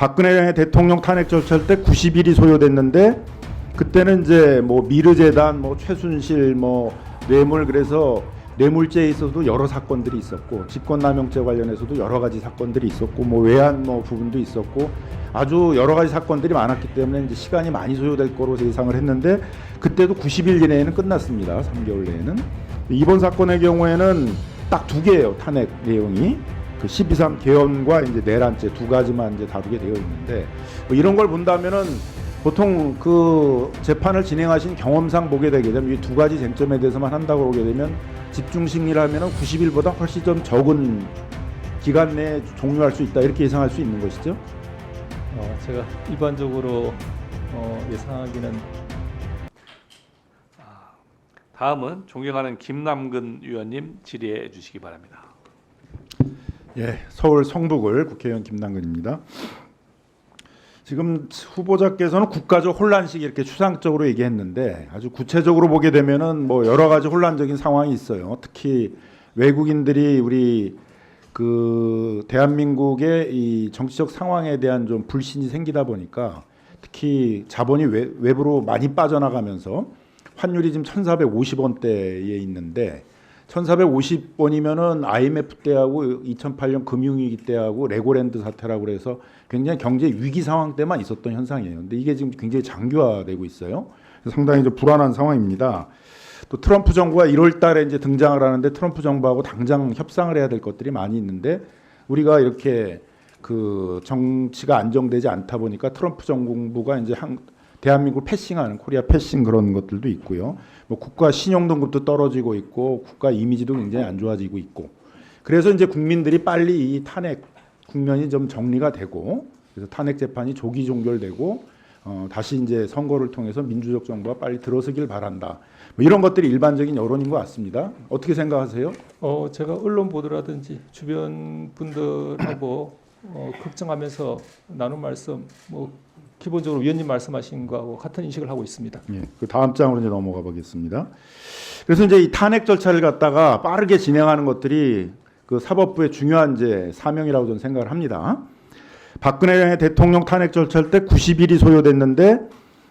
박근혜 대통령 탄핵 절차할 때 90일이 소요됐는데 그때는 이제 뭐 미르재단, 뭐 최순실, 뭐 뇌물, 그래서 뇌물죄에 있어서도 여러 사건들이 있었고 직권남용죄 관련해서도 여러 가지 사건들이 있었고 뭐 외환 뭐 부분도 있었고 아주 여러 가지 사건들이 많았기 때문에 이제 시간이 많이 소요될 거로 예상을 했는데 그때도 90일 이내에는 끝났습니다. 3개월 내에는. 이번 사건의 경우에는 딱 두 개예요. 탄핵 내용이. 그 12.3 개헌과 이제 내란죄 두 가지만 이제 다루게 되어 있는데 뭐 이런 걸 본다면은 보통 그 재판을 진행하신 경험상 보게 되게 되면 이 두 가지 쟁점에 대해서만 한다고 보게 되면 집중 심리를 하면은 90일보다 훨씬 좀 적은 기간 내에 종료할 수 있다 이렇게 예상할 수 있는 것이죠. 제가 일반적으로 예상하기는 다음은 존경하는 김남근 의원님 질의해 주시기 바랍니다. 예, 서울 성북을 국회의원 김남근입니다. 지금 후보자께서는 국가적 혼란식 이렇게 추상적으로 얘기했는데 아주 구체적으로 보게 되면은 뭐 여러 가지 혼란적인 상황이 있어요. 특히 외국인들이 우리 그 대한민국의 이 정치적 상황에 대한 좀 불신이 생기다 보니까 특히 자본이 외부로 많이 빠져나가면서 환율이 지금 1,450원대에 있는데 1,450원이면은 IMF 때하고 2008년 금융위기 때하고 레고랜드 사태라고 그래서 굉장히 경제 위기 상황 때만 있었던 현상이에요. 근데 이게 지금 굉장히 장기화되고 있어요. 상당히 좀 불안한 상황입니다. 또 트럼프 정부가 1월 달에 이제 등장을 하는데 트럼프 정부하고 당장 협상을 해야 될 것들이 많이 있는데 우리가 이렇게 그 정치가 안정되지 않다 보니까 트럼프 정부가 이제 대한민국을 패싱하는 코리아 패싱 그런 것들도 있고요. 뭐 국가 신용 등급도 떨어지고 있고 국가 이미지도 굉장히 안 좋아지고 있고. 그래서 이제 국민들이 빨리 이 탄핵 국면이 좀 정리가 되고 그래서 탄핵 재판이 조기 종결되고 다시 이제 선거를 통해서 민주적 정부가 빨리 들어서길 바란다. 뭐 이런 것들이 일반적인 여론인 것 같습니다. 어떻게 생각하세요? 제가 언론 보도라든지 주변 분들하고 걱정하면서 나눈 말씀 뭐 기본적으로 위원님 말씀하신 거하고 같은 인식을 하고 있습니다. 예, 그 다음 장으로 이제 넘어가 보겠습니다. 그래서 이제 이 탄핵 절차를 갖다가 빠르게 진행하는 것들이 그 사법부의 중요한 이제 사명이라고 저는 생각을 합니다. 박근혜 대통령 탄핵 절차할 때 90일이 소요됐는데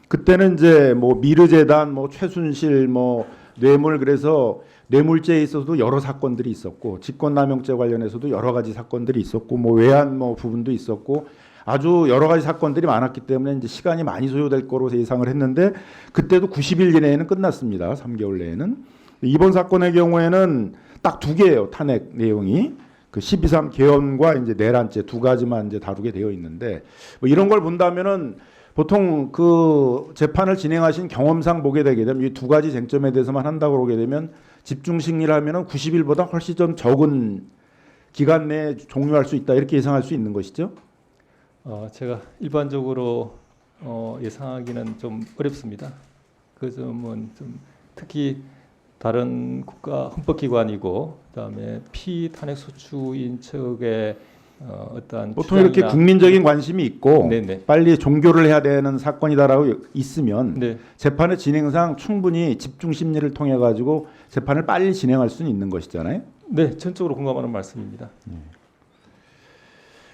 그때는 이제 뭐 미르재단, 뭐 최순실, 뭐 뇌물, 그래서 뇌물죄에 있어서도 여러 사건들이 있었고 직권남용죄 관련해서도 여러 가지 사건들이 있었고 뭐 외환 뭐 부분도 있었고 아주 여러 가지 사건들이 많았기 때문에 이제 시간이 많이 소요될 거로 예상을 했는데 그때도 90일 이내에는 끝났습니다. 3개월 내에는. 이번 사건의 경우에는 딱 두 개예요. 탄핵 내용이. 그 12.3 개헌과 이제 내란죄 두 가지만 이제 다루게 되어 있는데 뭐 이런 걸 본다면은 보통 그 재판을 진행하신 경험상 보게 되게 되면 이 두 가지 쟁점에 대해서만 한다고 보게 되면 집중 심리를 하면은 90일보다 훨씬 좀 적은 기간 내에 종료할 수 있다 이렇게 예상할 수 있는 것이죠. 제가 일반적으로 예상하기는 좀 어렵습니다. 그 점은 좀 특히 다른 국가 헌법기관이고 그다음에 피탄핵 소추인 측의 어떤 보통 이렇게 국민적인 관심이 있고 네네. 빨리 종결을 해야 되는 사건이다라고 있으면 네. 재판의 진행상 충분히 집중 심리를 통해 가지고 재판을 빨리 진행할 수는 있는 것이잖아요. 네, 전적으로 공감하는 말씀입니다.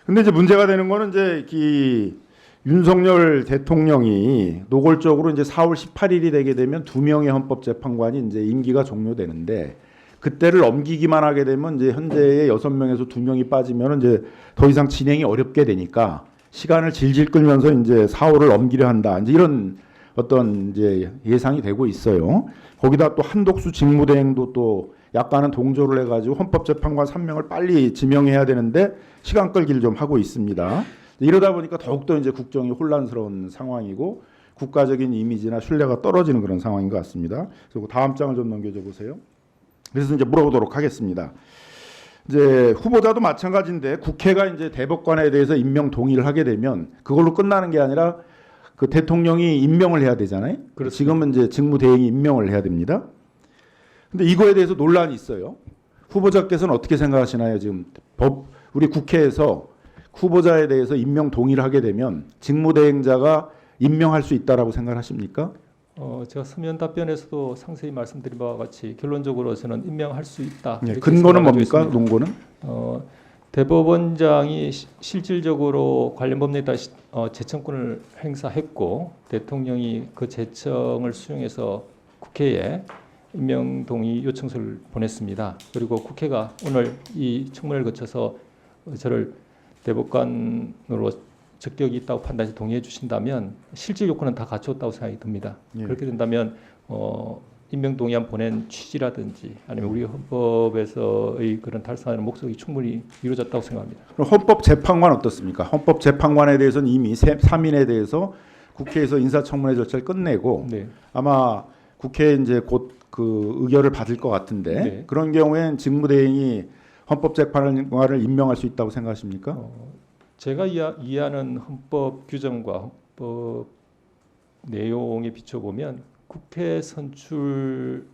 근데 이제 문제가 되는 거는 이제 이 윤석열 대통령이 노골적으로 이제 4월 18일이 되게 되면 두 명의 헌법재판관이 이제 임기가 종료되는데 그때를 넘기기만 하게 되면 이제 현재의 6명에서 2명이 빠지면 이제 더 이상 진행이 어렵게 되니까 시간을 질질 끌면서 이제 4월을 넘기려 한다. 이제 이런 어떤 이제 예상이 되고 있어요. 거기다 또 한독수 직무대행도 또 약간은 동조를 해가지고 헌법재판관 3명을 빨리 지명해야 되는데 시간 끌기를 좀 하고 있습니다. 이러다 보니까 더욱더 이제 국정이 혼란스러운 상황이고 국가적인 이미지나 신뢰가 떨어지는 그런 상황인 것 같습니다. 그리고 다음 장을 좀 넘겨줘 보세요. 그래서 이제 물어보도록 하겠습니다. 이제 후보자도 마찬가지인데 국회가 이제 대법관에 대해서 임명 동의를 하게 되면 그걸로 끝나는 게 아니라 그 대통령이 임명을 해야 되잖아요. 그렇습니다. 지금은 이제 직무대행이 임명을 해야 됩니다. 근데 이거에 대해서 논란이 있어요. 후보자께서는 어떻게 생각하시나요? 지금 우리 국회에서 후보자에 대해서 임명 동의를 하게 되면 직무대행자가 임명할 수 있다라고 생각하십니까? 제가 서면 답변에서도 상세히 말씀드린 바와 같이 결론적으로 저는 임명할 수 있다. 네, 이렇게 근거는 생각하고 뭡니까? 있습니다. 논거는? 대법원장이 실질적으로 관련 법령에 따라 제청권을 행사했고 대통령이 그 제청을 수용해서 국회에 임명 동의 요청서를 보냈습니다. 그리고 국회가 오늘 이 청문회를 거쳐서 저를 대법관으로 적격이 있다고 판단해서 동의해 주신다면 실질 요건은 다 갖추었다고 생각이 듭니다. 예. 그렇게 된다면 임명 동의안 보낸 취지라든지 아니면 우리 헌법에서의 그런 달성하는 목적이 충분히 이루어졌다고 생각합니다. 그럼 헌법재판관 어떻습니까? 헌법재판관에 대해서는 이미 3인에 대해서 국회에서 인사청문회 절차를 끝내고 네. 아마 국회에 이제 곧 그 의결을 받을 것 같은데 네. 그런 경우엔 직무대행이 헌법재판관을 임명할 수 있다고 생각하십니까? 제가 이해하는 헌법 규정과 헌법 내용에 비춰보면 국회 선출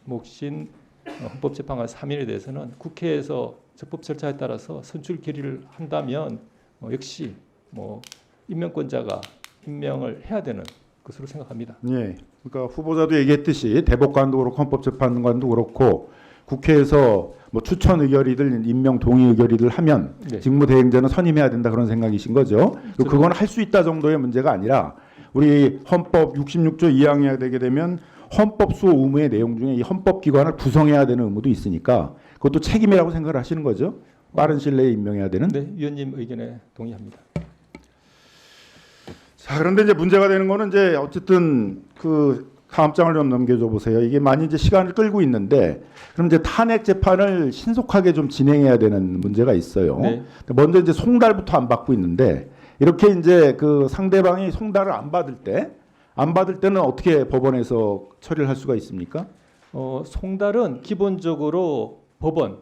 몫인 헌법재판관 3인에 대해서는 국회에서 적법 절차에 따라서 선출 결의를 한다면 역시 임명권자가 임명을 해야 되는 것으로 생각합니다. 예. 그러니까 후보자도 얘기했듯이 대법관도 그렇고 헌법재판관도 그렇고 국회에서 뭐 추천 의결이든 임명 동의 의결이든 하면 네. 직무대행자는 선임해야 된다 그런 생각이신 거죠. 그리고 그건 할 수 있다 정도의 문제가 아니라 우리 헌법 66조 2항에 되게 되면 헌법 수호 의무의 내용 중에 이 헌법기관을 구성해야 되는 의무도 있으니까 그것도 책임이라고 생각을 하시는 거죠. 빠른 시일 내에 임명해야 되는. 네, 위원님 의견에 동의합니다. 자, 그런데 이제 문제가 되는 거는 이제 어쨌든 그 다음 장을 좀 넘겨줘 보세요. 이게 많이 이제 시간을 끌고 있는데 그럼 이제 탄핵 재판을 신속하게 좀 진행해야 되는 문제가 있어요. 네. 먼저 이제 송달부터 안 받고 있는데 이렇게 이제 그 상대방이 송달을 안 받을 때는 어떻게 법원에서 처리를 할 수가 있습니까? 송달은 기본적으로 법원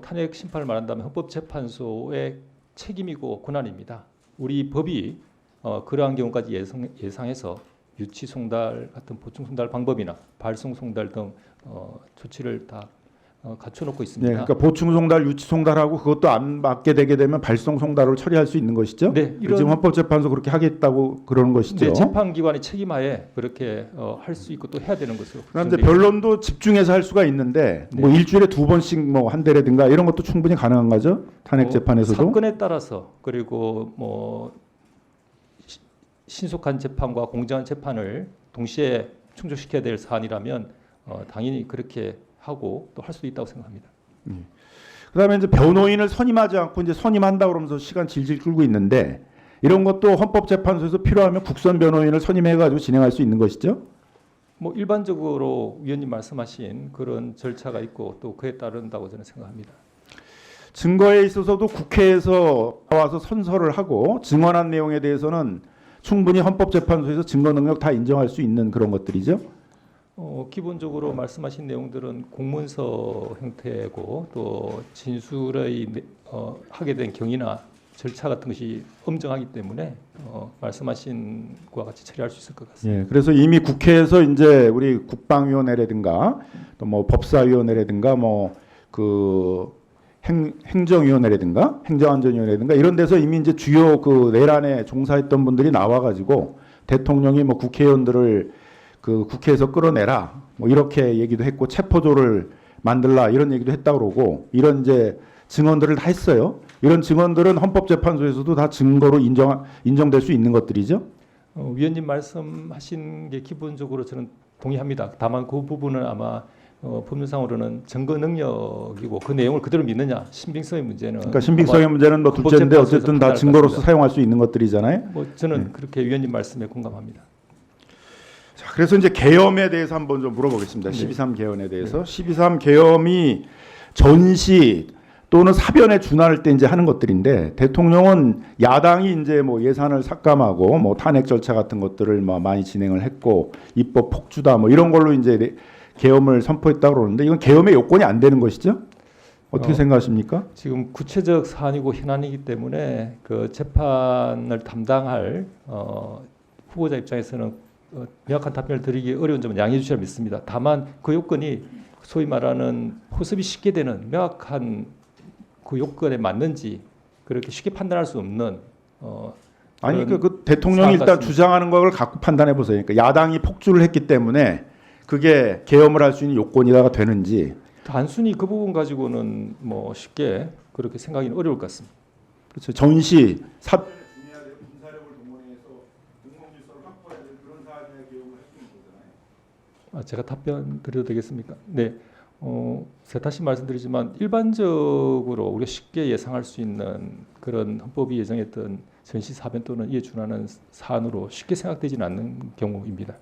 탄핵 심판을 말한다면 헌법재판소의 책임이고 권한입니다. 우리 법이 그러한 경우까지 예상해서 유치 송달 같은 보충 송달 방법이나 발송 송달 등 조치를 다 갖춰놓고 있습니다. 네, 그러니까 보충 송달, 유치 송달하고 그것도 안 받게 되게 되면 발송 송달로 처리할 수 있는 것이죠. 네, 지금 헌법재판소 그렇게 하겠다고 그러는 것이죠. 네, 재판기관의 책임하에 그렇게 할 수 있고 또 해야 되는 것으로. 그런데 변론도 집중해서 할 수가 있는데 뭐 일주일에 2번씩 뭐 한 대라든가 이런 것도 충분히 가능한 거죠. 탄핵 재판에서도. 사건에 따라서 그리고 신속한 재판과 공정한 재판을 동시에 충족시켜야 될 사안이라면 당연히 그렇게 하고 또 할 수도 있다고 생각합니다. 그다음에 이제 변호인을 선임하지 않고 이제 선임한다 그러면서 시간 질질 끌고 있는데 이런 것도 헌법재판소에서 필요하면 국선 변호인을 선임해가지고 진행할 수 있는 것이죠. 일반적으로 위원님 말씀하신 그런 절차가 있고 또 그에 따른다고 저는 생각합니다. 증거에 있어서도 국회에서 와서 선서를 하고 증언한 내용에 대해서는 충분히 헌법재판소에서 증거 능력 다 인정할 수 있는 그런 것들이죠. 기본적으로 말씀하신 내용들은 공문서 형태고 또 진술의 하게 된 경위나 절차 같은 것이 엄정하기 때문에 말씀하신 것과 같이 처리할 수 있을 것 같습니다. 예, 그래서 이미 국회에서 이제 우리 국방위원회라든가 또 뭐 법사위원회라든가 뭐 그 행정위원회라든가 행정안전위원회라든가 이런 데서 이미 이제 주요 그 내란에 종사했던 분들이 나와가지고 대통령이 뭐 국회의원들을 그 국회에서 끌어내라 뭐 이렇게 얘기도 했고 체포조를 만들라 이런 얘기도 했다 그러고 이런 이제 증언들을 다 했어요. 이런 증언들은 헌법재판소에서도 다 증거로 인정될 수 있는 것들이죠. 위원님 말씀하신 게 기본적으로 저는 동의합니다. 다만 그 부분은 아마 법률상으로는 증거 능력이고 그 내용을 그대로 믿느냐 신빙성의 문제는 그러니까 신빙성의 문제는 뭐 둘째인데 어쨌든 다 증거로서 사용할 수 있는 것들이잖아요. 저는 그렇게 위원님 말씀에 공감합니다. 자, 그래서 이제 계엄에 대해서 한번 좀 물어보겠습니다. 12.3 계엄에 대해서 12.3 계엄이 전시 또는 사변에 준할 때 이제 하는 것들인데 대통령은 야당이 이제 뭐 예산을 삭감하고 뭐 탄핵 절차 같은 것들을 뭐 많이 진행을 했고 입법 폭주다 뭐 이런 걸로 이제 계엄을 선포했다고 그러는데 이건 계엄의 요건이 안 되는 것이죠? 어떻게 생각하십니까? 지금 구체적 사안이고 현안이기 때문에 그 재판을 담당할 후보자 입장에서는 명확한 답변을 드리기 어려운 점은 양해해 주시라 믿습니다. 다만 그 요건이 소위 말하는 호습이 쉽게 되는 명확한 그 요건에 맞는지 그렇게 쉽게 판단할 수 없는 아니 그 대통령이 일단 같습니다. 주장하는 걸 갖고 판단해 보세요. 그러니까 야당이 폭주를 했기 때문에 그게 계엄을 할 수 있는 요건이다가 되는지. 단순히 그 부분 가지고는 뭐 쉽게 그렇게 생각하기는 어려울 것 같습니다. 그렇죠. 전시 사 군사력을 동원해서 공공 질서를 확보해야 되는 그런 사안에 기용을 했던 거잖아요. 제가 답변 드려도 되겠습니까? 네. 제가 다시 말씀드리지만 일반적으로 우리가 쉽게 예상할 수 있는 그런 헌법이 예정했던 전시 사변 또는 이에 준하는 사안으로 쉽게 생각되지는 않는 경우입니다.